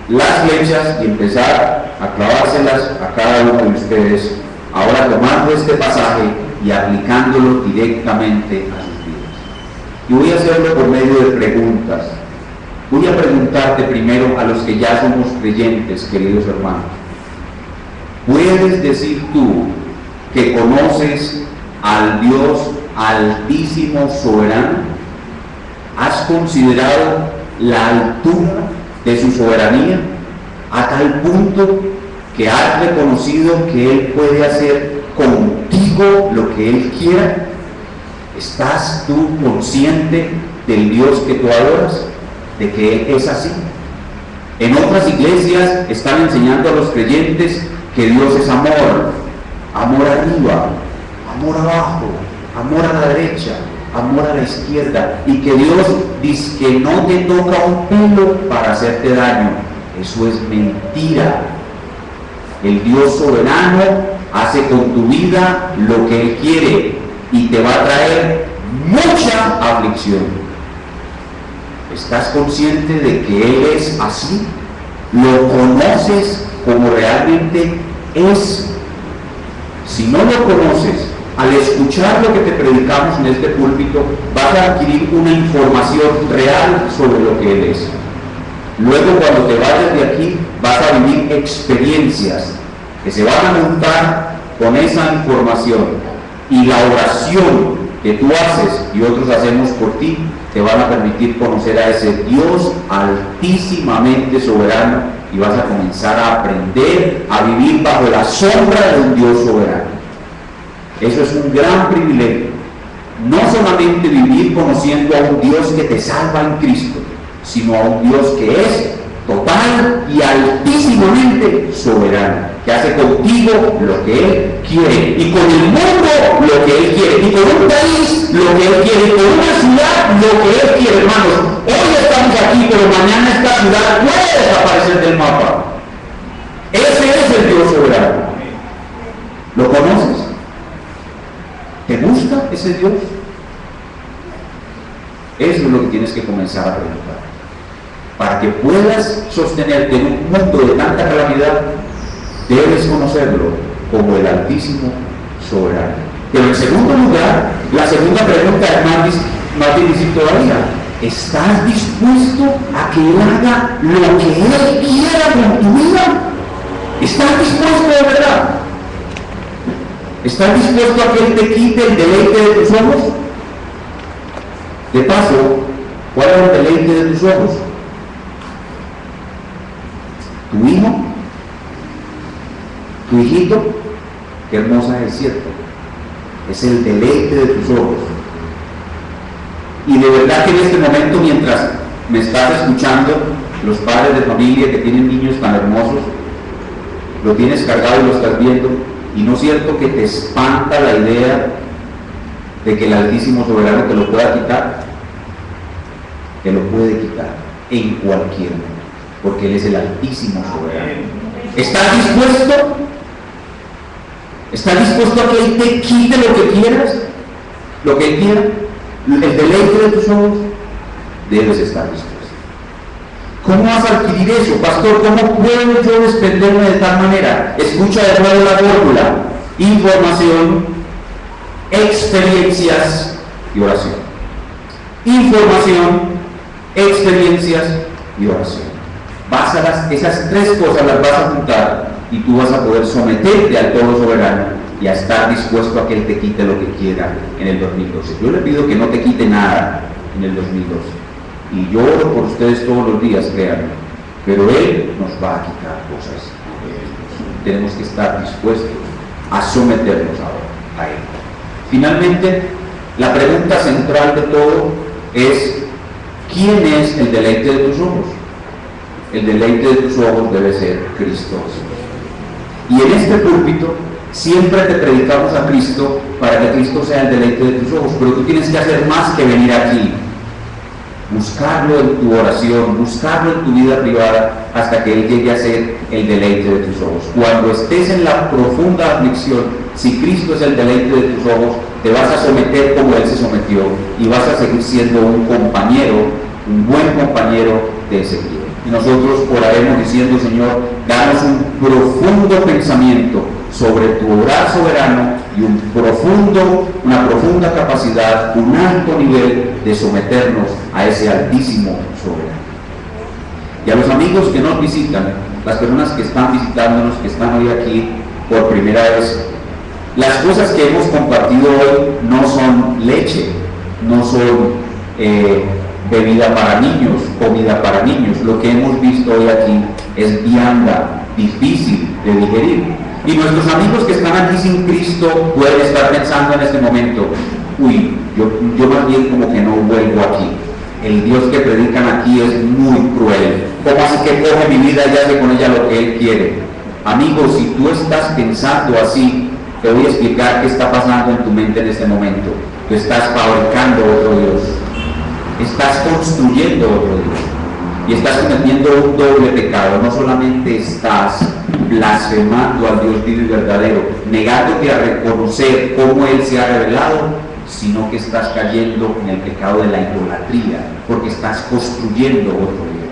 las flechas y empezar a clavárselas a cada uno de ustedes, ahora tomando este pasaje y aplicándolo directamente a sus vidas. Y voy a hacerlo por medio de preguntas. Voy a preguntarte primero a los que ya somos creyentes, queridos hermanos. ¿Puedes decir tú que conoces al Dios altísimo soberano? ¿Has considerado la altura de su soberanía a tal punto que has reconocido que Él puede hacer contigo lo que Él quiera? ¿Estás tú consciente del Dios que tú adoras? ¿De que Él es así? En otras iglesias están enseñando a los creyentes que Dios es amor, amor arriba, amor abajo, amor a la derecha, amor a la izquierda, y que Dios dice que no te toca un pelo para hacerte daño. Eso es mentira. El Dios soberano hace con tu vida lo que Él quiere y te va a traer mucha aflicción. ¿Estás consciente de que Él es así? ¿Lo conoces como realmente es? Si no lo conoces, al escuchar lo que te predicamos en este púlpito, vas a adquirir una información real sobre lo que Él es. Luego, cuando te vayas de aquí, vas a vivir experiencias que se van a montar con esa información, y la oración que tú haces y otros hacemos por ti te van a permitir conocer a ese Dios altísimamente soberano, y vas a comenzar a aprender a vivir bajo la sombra de un Dios soberano. Eso es un gran privilegio. No solamente vivir conociendo a un Dios que te salva en Cristo, sino a un Dios que es total y altísimamente soberano, que hace contigo lo que Él quiere, y con el mundo lo que Él quiere, y con un país lo que Él quiere, y con una ciudad lo que Él quiere. Hermanos, hoy estamos aquí, pero mañana esta ciudad puede desaparecer del mapa. Ese es el Dios soberano. ¿Lo conoces? ¿Te gusta ese Dios? Eso es lo que tienes que comenzar a preguntar. Para que puedas sostenerte en un mundo de tanta calamidad, debes conocerlo como el Altísimo Soberano. Pero en segundo lugar, la segunda pregunta es más difícil todavía. ¿Estás dispuesto a que Él haga lo que Él quiera con tu vida? ¿Estás dispuesto de verdad? ¿Estás dispuesto a que Él te quite el deleite de tus ojos? De paso, ¿cuál es el deleite de tus ojos? Tu hijo, tu hijito. Qué hermosa es, cierto. Es el deleite de tus ojos. Y de verdad que en este momento, mientras me estás escuchando, los padres de familia que tienen niños tan hermosos, lo tienes cargado y lo estás viendo, y no es cierto que te espanta la idea de que el Altísimo Soberano te lo pueda quitar. Te lo puede quitar en cualquier momento, porque Él es el Altísimo Soberano. ¿Estás dispuesto? ¿Estás dispuesto a que Él te quite lo que quieras? Lo que Él quiera, el deleite de tus ojos. Debes estar dispuesto. ¿Cómo vas a adquirir eso, pastor? ¿Cómo puedo yo desprenderme de tal manera? Escucha de nuevo la fórmula: información, experiencias y oración. Información, experiencias y oración. Esas tres cosas las vas a juntar, y tú vas a poder someterte al todo soberano y a estar dispuesto a que Él te quite lo que quiera en el 2012. Yo le pido que no te quite nada en el 2012. Y yo oro por ustedes todos los días, créanme. Pero Él nos va a quitar cosas. Tenemos que estar dispuestos a someternos ahora a Él. Finalmente, la pregunta central de todo es: ¿quién es el deleite de tus ojos? El deleite de tus ojos debe ser Cristo. Y en este púlpito siempre te predicamos a Cristo para que Cristo sea el deleite de tus ojos, pero tú tienes que hacer más que venir aquí. Buscarlo en tu oración, buscarlo en tu vida privada, hasta que Él llegue a ser el deleite de tus ojos. Cuando estés en la profunda aflicción, si Cristo es el deleite de tus ojos, te vas a someter como Él se sometió, y vas a seguir siendo un compañero, un buen compañero de ese día. Y nosotros oraremos diciendo: Señor, danos un profundo pensamiento sobre tu obrar soberano, y una profunda capacidad, un alto nivel de someternos a ese Altísimo Soberano. Y a los amigos que nos visitan, las personas que están visitándonos, que están hoy aquí por primera vez, las cosas que hemos compartido hoy no son leche, no son bebida para niños, comida para niños. Lo que hemos visto hoy aquí es vianda, difícil de digerir. Y nuestros amigos que están aquí sin Cristo pueden estar pensando en este momento: uy, yo más bien como que no vuelvo aquí. El Dios que predican aquí es muy cruel. ¿Cómo así que coge mi vida y hace con ella lo que Él quiere? Amigos, si tú estás pensando así, te voy a explicar qué está pasando en tu mente en este momento. Tú estás fabricando otro Dios. Estás construyendo otro Dios. Y estás cometiendo un doble pecado. No solamente estás blasfemando al Dios vivo y verdadero, negándote a reconocer cómo Él se ha revelado, sino que estás cayendo en el pecado de la idolatría, porque estás construyendo otro Dios.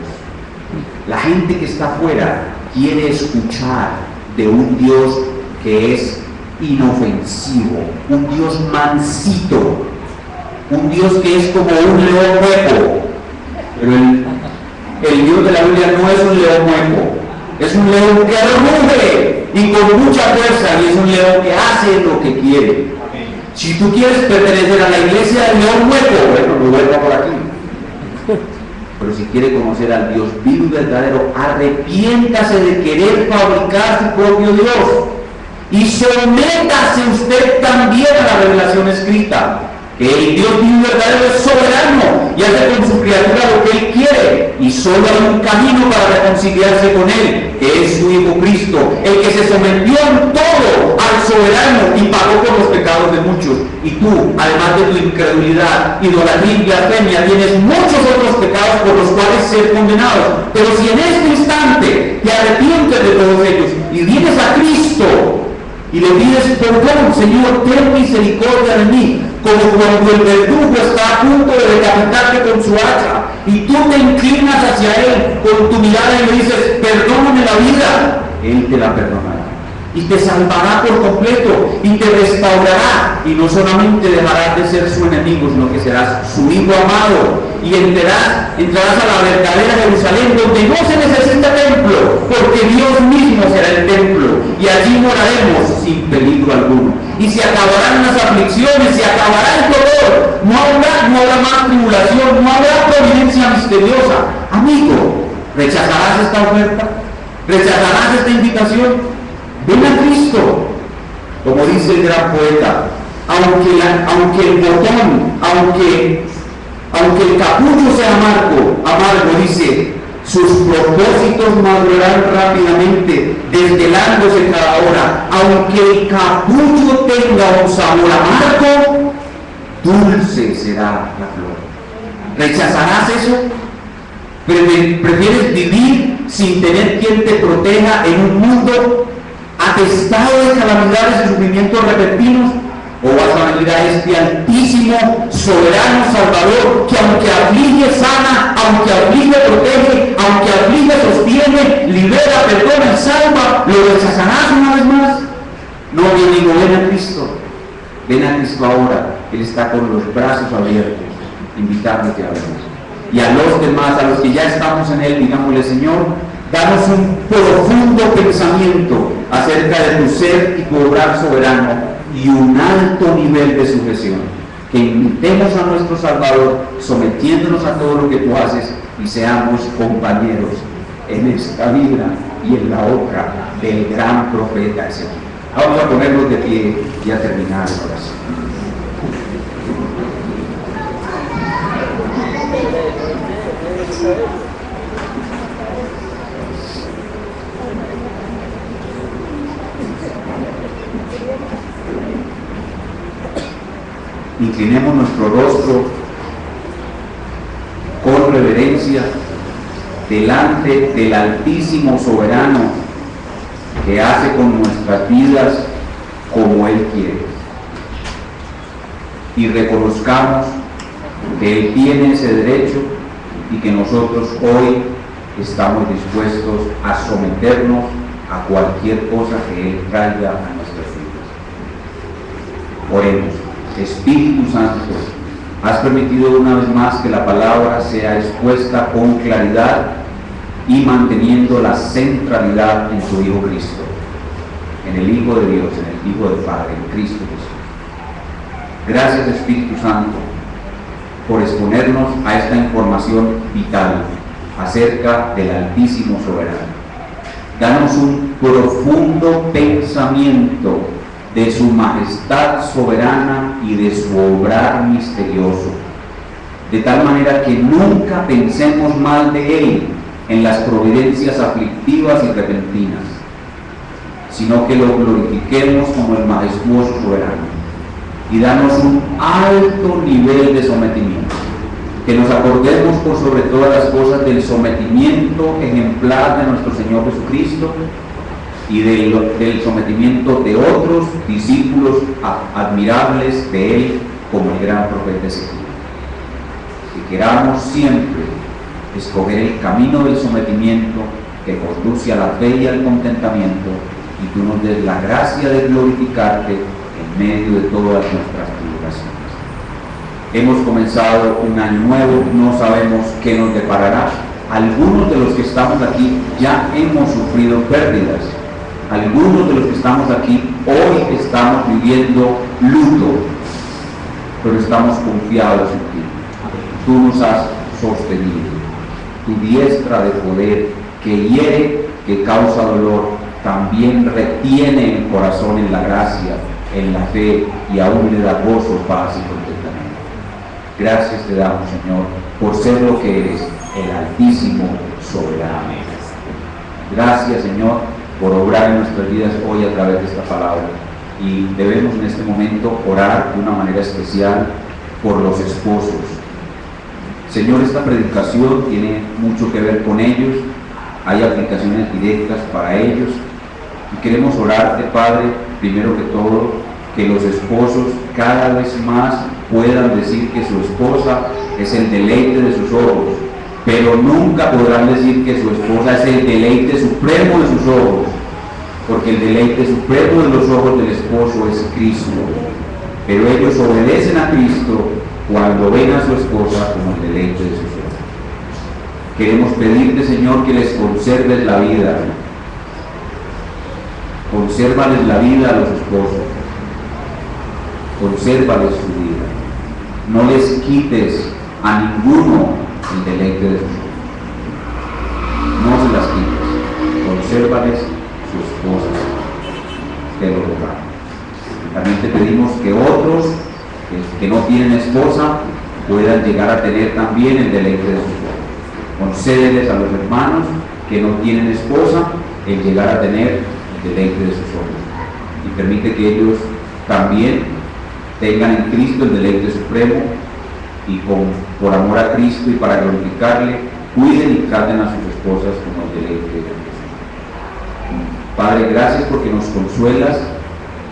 La gente que está afuera quiere escuchar de un Dios que es inofensivo, un Dios mansito, un Dios que es como un león hueco. Pero el Dios de la Biblia no es un león hueco, es un león que ruge y con mucha fuerza, y es un león que hace lo que quiere. Si tú quieres pertenecer a la iglesia del león hueco, bueno, lo vuelva por aquí. Pero si quiere conocer al Dios vivo y verdadero, arrepiéntase de querer fabricar su propio Dios y sométase usted también a la revelación escrita, que el Dios vivo y verdadero es soberano y hace con su criatura lo que Él quiere, y solo hay un camino para reconciliarse con Él, que es su Hijo Cristo, el que se sometió en todo al soberano y pagó por los pecados de muchos. Y tú, además de tu incredulidad, idolatría y blasfemia, tienes muchos otros pecados por los cuales ser condenados. Pero si en este instante te arrepientes de todos ellos y vienes a Cristo y le pides perdón, Señor, ten misericordia de mí, como cuando el verdugo está a punto de decapitarte con su hacha, y tú te inclinas hacia Él con tu mirada y le dices, perdóname la vida, Él te la perdonará y te salvará por completo y te restaurará, y no solamente dejarás de ser su enemigo, sino que serás su hijo amado, y entrarás a la verdadera Jerusalén, donde no se necesita templo, porque Dios mismo será el templo, y allí moraremos sin peligro alguno, y se acabarán las aflicciones, se acabará el dolor, no habrá más tribulación, no habrá providencia misteriosa. Amigo, ¿rechazarás esta oferta? ¿Rechazarás esta invitación? Ven a Cristo, como dice el gran poeta, aunque el botón, aunque el capullo sea amargo, dice, sus propósitos madurarán rápidamente, desvelándose cada hora. Aunque el capullo tenga un sabor amargo, dulce será la flor. ¿Rechazarás eso? ¿Prefieres vivir sin tener quien te proteja en un mundo atestado de calamidades y sufrimientos repentinos? ¿O vas a venir a este altísimo, soberano Salvador, que aunque aflige sana, aunque aflige protege, aunque aflige sostiene, libera, perdona y salva? ¿Lo rechazarás una vez más? No, mi amigo, ven a Cristo ahora. Él está con los brazos abiertos, invitándote a vernos. Y a los demás, a los que ya estamos en Él, digámosle, Señor, danos un profundo pensamiento acerca de tu ser y tu obrar soberano, y un alto nivel de sujeción, que imitemos a nuestro Salvador, sometiéndonos a todo lo que tú haces, y seamos compañeros en esta vida y en la otra del gran profeta Ezequiel. Vamos a ponernos de pie y a terminar la oración. Inclinemos nuestro rostro con reverencia delante del Altísimo Soberano, que hace con nuestras vidas como Él quiere, y reconozcamos que Él tiene ese derecho y que nosotros hoy estamos dispuestos a someternos a cualquier cosa que Él traiga a nuestras vidas. Oremos. Espíritu Santo, has permitido una vez más que la palabra sea expuesta con claridad y manteniendo la centralidad en tu Hijo Cristo, en el Hijo de Dios, en el Hijo del Padre, en Cristo Jesús. Gracias, Espíritu Santo, por exponernos a esta información vital acerca del Altísimo Soberano. Danos un profundo pensamiento de su majestad soberana y de su obrar misterioso, de tal manera que nunca pensemos mal de Él en las providencias aflictivas y repentinas, sino que lo glorifiquemos como el majestuoso soberano, y danos un alto nivel de sometimiento, que nos acordemos por sobre todas las cosas del sometimiento ejemplar de nuestro Señor Jesucristo, y del sometimiento de otros discípulos admirables de Él, como el gran profeta Ezequiel. Que queramos siempre escoger el camino del sometimiento que conduce a la fe y al contentamiento, y tú nos des la gracia de glorificarte en medio de todas nuestras tribulaciones. Hemos comenzado un año nuevo, no sabemos qué nos deparará. Algunos de los que estamos aquí ya hemos sufrido pérdidas. Algunos de los que estamos aquí hoy estamos viviendo luto, pero estamos confiados en ti. Tú nos has sostenido. Tu diestra de poder que hiere, que causa dolor, también retiene el corazón en la gracia, en la fe, y aún le da gozo, paz y contentamiento. Gracias te damos, Señor, por ser lo que eres, el Altísimo Soberano. Gracias, Señor, por obrar en nuestras vidas hoy a través de esta palabra. Y debemos en este momento orar de una manera especial por los esposos. Señor, esta predicación tiene mucho que ver con ellos, hay aplicaciones directas para ellos, y queremos orarte, Padre, primero que todo, que los esposos cada vez más puedan decir que su esposa es el deleite de sus ojos, pero nunca podrán decir que su esposa es el deleite supremo de sus ojos, porque el deleite supremo de los ojos del esposo es Cristo, pero ellos obedecen a Cristo cuando ven a su esposa como el deleite de sus ojos. Queremos pedirte, Señor, que les conserves la vida. Consérvales la vida a los esposos. Consérvales su vida. No les quites a ninguno el deleite de sus ojos. No se las quites. Consérvales su esposa. Te lo rogamos. También te pedimos que otros que no tienen esposa puedan llegar a tener también el deleite de sus ojos. Concédeles a los hermanos que no tienen esposa el llegar a tener el deleite de sus ojos, y permite que ellos también tengan en Cristo el deleite supremo, y por amor a Cristo y para glorificarle, cuiden y traten a sus esposas como el deleite de Dios. Padre, gracias porque nos consuelas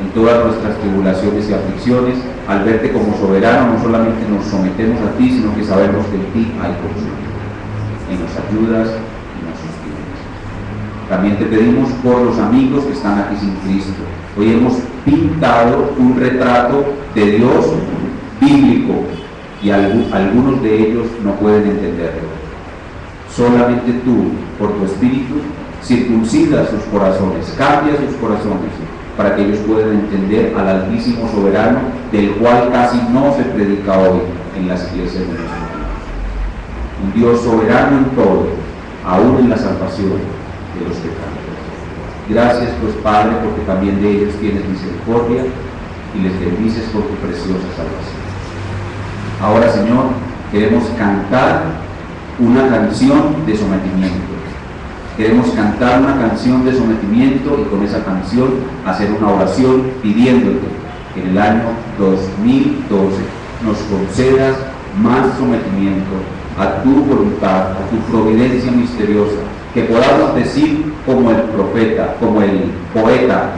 en todas nuestras tribulaciones y aflicciones. Al verte como soberano, no solamente nos sometemos a ti, sino que sabemos que en ti hay consuelo, y nos ayudas y nos sostienes. También te pedimos por los amigos que están aquí sin Cristo. Hoy hemos pintado un retrato de Dios bíblico, y algunos de ellos no pueden entenderlo. Solamente tú, por tu Espíritu, circuncidas sus corazones, cambias sus corazones, para que ellos puedan entender al Altísimo Soberano, del cual casi no se predica hoy en las iglesias de nuestro tiempo. Un Dios soberano en todo, aún en la salvación de los pecadores. Gracias, pues, Padre, porque también de ellos tienes misericordia y les bendices por tu preciosa salvación. Ahora, Señor, queremos cantar una canción de sometimiento. Queremos cantar una canción de sometimiento, y con esa canción hacer una oración pidiéndote que en el año 2012 nos concedas más sometimiento a tu voluntad, a tu providencia misteriosa, que podamos decir como el profeta, como el poeta: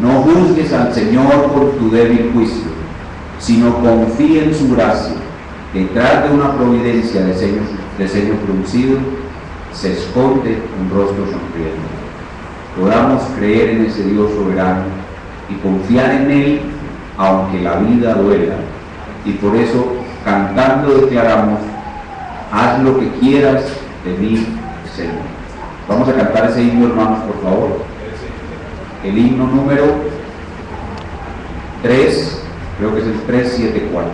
no juzgues al Señor por tu débil juicio, sino confía en su gracia. Detrás de una providencia de ceño fruncido se esconde un rostro sonriente. Podamos creer en ese Dios soberano y confiar en Él aunque la vida duela, y por eso cantando declaramos: haz lo que quieras de mí, Señor. Vamos a cantar ese himno, hermanos, por favor. El himno número 3, creo que es el 374.